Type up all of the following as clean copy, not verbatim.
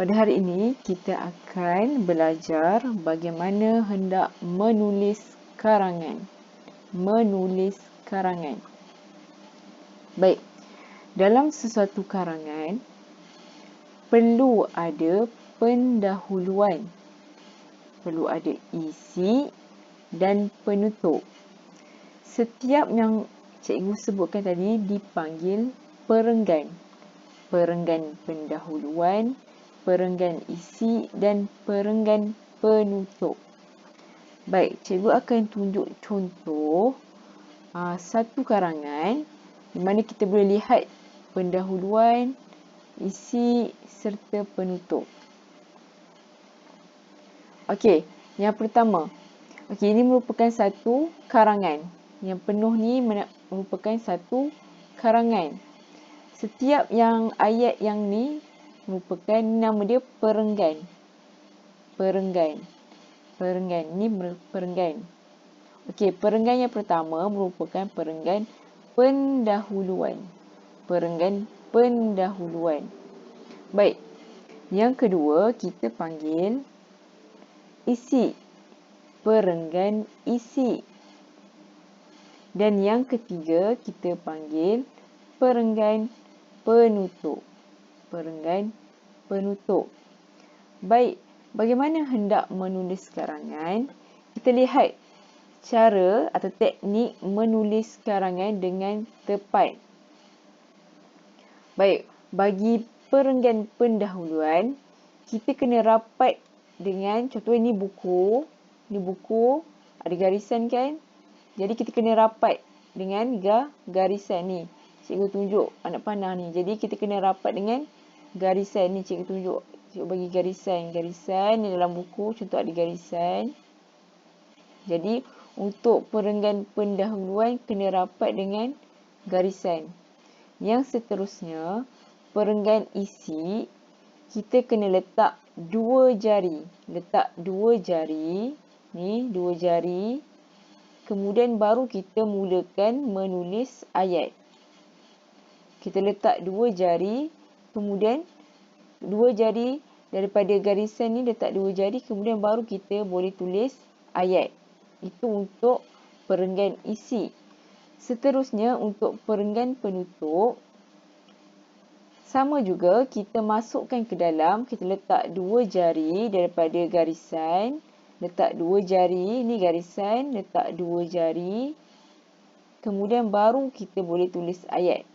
Pada hari ini kita akan belajar bagaimana hendak menulis karangan. Menulis karangan. Baik, dalam sesuatu karangan perlu ada pendahuluan. Perlu ada isi dan penutup. Setiap yang cikgu sebutkan tadi dipanggil perenggan. Perenggan pendahuluan, perenggan isi dan perenggan penutup. Baik, cikgu akan tunjuk contoh satu karangan di mana kita boleh lihat pendahuluan, isi serta penutup. Okey, yang pertama. Okey, ini merupakan satu karangan. Yang penuh ni merupakan satu karangan. Setiap yang ayat yang ni merupakan nama dia perenggan. Perenggan. Perenggan. Ni perenggan. Okey, perenggan yang pertama merupakan perenggan pendahuluan. Perenggan pendahuluan. Baik. Yang kedua kita panggil isi. Perenggan isi. Dan yang ketiga kita panggil perenggan penutup. Perenggan penutup. Baik, bagaimana hendak menulis karangan? Kita lihat cara atau teknik menulis karangan dengan tepat. Baik, bagi perenggan pendahuluan, kita kena rapat dengan, contoh ini buku. Ini buku, ada garisan kan? Jadi kita kena rapat dengan garisan ni. Cikgu tunjuk anak panah ni. Jadi kita kena rapat dengan garisan ni. Cikgu tunjuk. Cikgu bagi garisan. Garisan ni dalam buku. Contoh ada garisan. Jadi untuk perenggan pendahuluan kena rapat dengan garisan. Yang seterusnya, perenggan isi. Kita kena letak dua jari. Letak dua jari. Ni dua jari. Kemudian baru kita mulakan menulis ayat. Kita letak dua jari, kemudian dua jari daripada garisan ni letak dua jari, kemudian baru kita boleh tulis ayat. Itu untuk perenggan isi. Seterusnya untuk perenggan penutup, sama juga kita masukkan ke dalam, kita letak dua jari daripada garisan. Letak dua jari, ni garisan, letak dua jari. Kemudian baru kita boleh tulis ayat.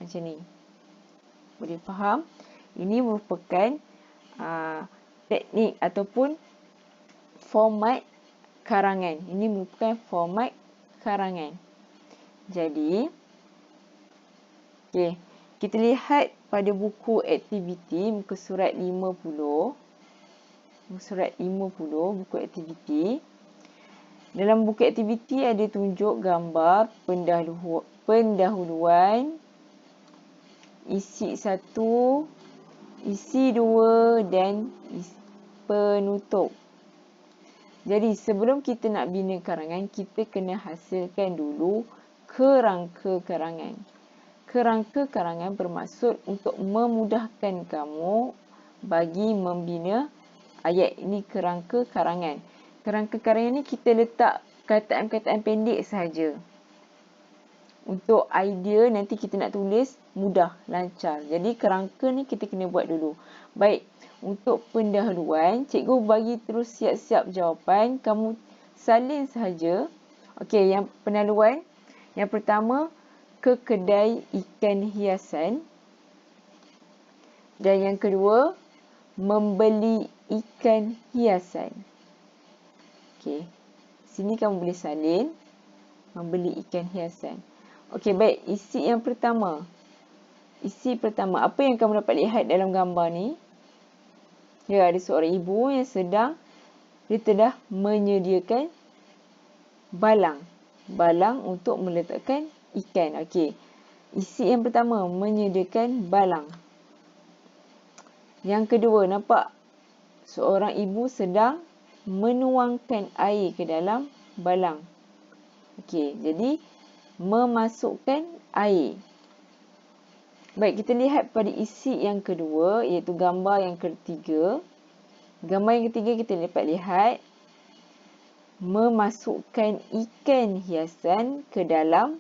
Macam ni. Boleh faham? Ini merupakan teknik ataupun format karangan. Ini merupakan format karangan. Jadi, okay, kita lihat pada buku aktiviti, muka surat 50. Surat 50, buku aktiviti. Dalam buku aktiviti ada tunjuk gambar pendahuluan, isi 1, isi 2 dan penutup. Jadi sebelum kita nak bina karangan, kita kena hasilkan dulu kerangka karangan. Kerangka karangan bermaksud untuk memudahkan kamu bagi membina ayat. Ini kerangka karangan. Kerangka karangan ni kita letak kataan-kataan pendek sahaja. Untuk idea nanti kita nak tulis mudah, lancar. Jadi kerangka ni kita kena buat dulu. Baik, untuk pendahuluan, cikgu bagi terus siap-siap jawapan. Kamu salin sahaja. Okey, yang pendahuluan. Yang pertama, ke kedai ikan hiasan. Dan yang kedua, membeli ikan hiasan. Okey. Sini kamu boleh salin. Membeli ikan hiasan. Okey, baik. Isi yang pertama. Isi pertama. Apa yang kamu dapat lihat dalam gambar ni? Ya, ada seorang ibu yang dia telah menyediakan balang. Balang untuk meletakkan ikan. Okey. Isi yang pertama, menyediakan balang. Yang kedua, nampak seorang ibu sedang menuangkan air ke dalam balang. Okey, jadi memasukkan air. Baik, kita lihat pada isi yang kedua, iaitu gambar yang ketiga. Gambar yang ketiga kita dapat lihat memasukkan ikan hiasan ke dalam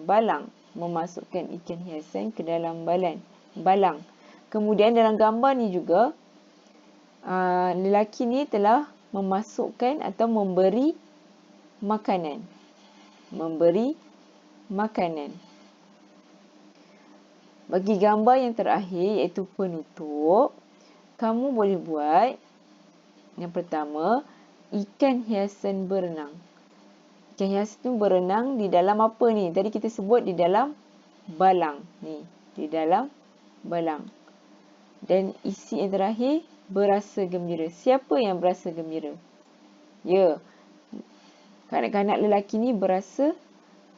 balang. Memasukkan ikan hiasan ke dalam balang. Kemudian dalam gambar ni juga lelaki ni telah memasukkan atau memberi makanan. Bagi gambar yang terakhir iaitu penutup, kamu boleh buat yang pertama, ikan hiasan berenang. Ikan hiasan tu berenang di dalam apa ni? Tadi kita sebut di dalam balang. Di dalam balang. Dan isi yang terakhir, berasa gembira. Siapa yang berasa gembira? Ya, kanak-kanak lelaki ni berasa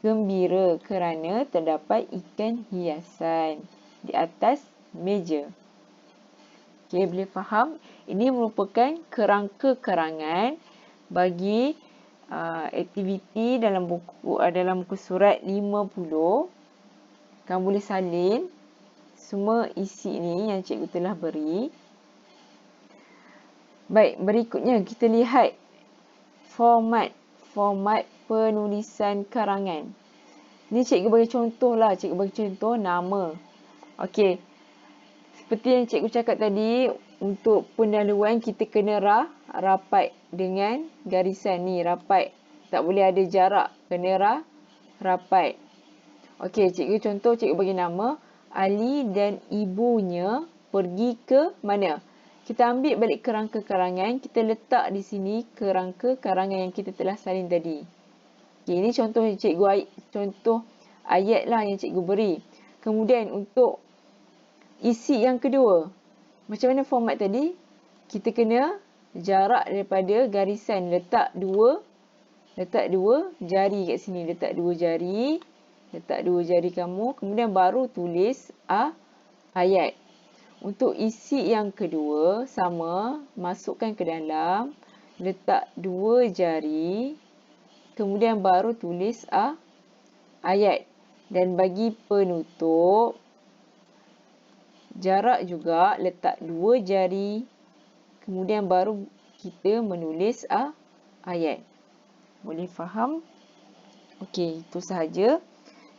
gembira kerana terdapat ikan hiasan di atas meja. Okey, boleh faham? Ini merupakan kerangka karangan bagi aktiviti dalam muka surat 50. Kamu boleh salin semua isi ni yang cikgu telah beri. Baik, berikutnya kita lihat format penulisan karangan. Ni cikgu bagi contoh lah. Cikgu bagi contoh nama. Okey. Seperti yang cikgu cakap tadi, untuk pendahuluan kita kena rapat dengan garisan ni. Rapat. Tak boleh ada jarak. Kena rapat. Okey, cikgu bagi nama. Ali dan ibunya pergi ke mana? Kita ambil balik kerangka karangan, kita letak di sini kerangka karangan yang kita telah salin tadi. Okay, ini contoh ayat lah yang cikgu beri. Kemudian untuk isi yang kedua, macam mana format tadi? Kita kena jarak daripada garisan, letak dua jari kat sini, letak dua jari kamu, kemudian baru tulis ayat. Untuk isi yang kedua, sama, masukkan ke dalam, letak dua jari, kemudian baru tulis ayat. Dan bagi penutup, jarak juga, letak dua jari, kemudian baru kita menulis ayat. Boleh faham? Okey, itu sahaja.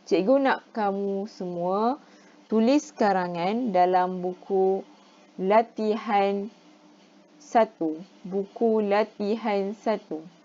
Cikgu nak kamu semua tulis karangan dalam buku latihan 1. Buku latihan 1.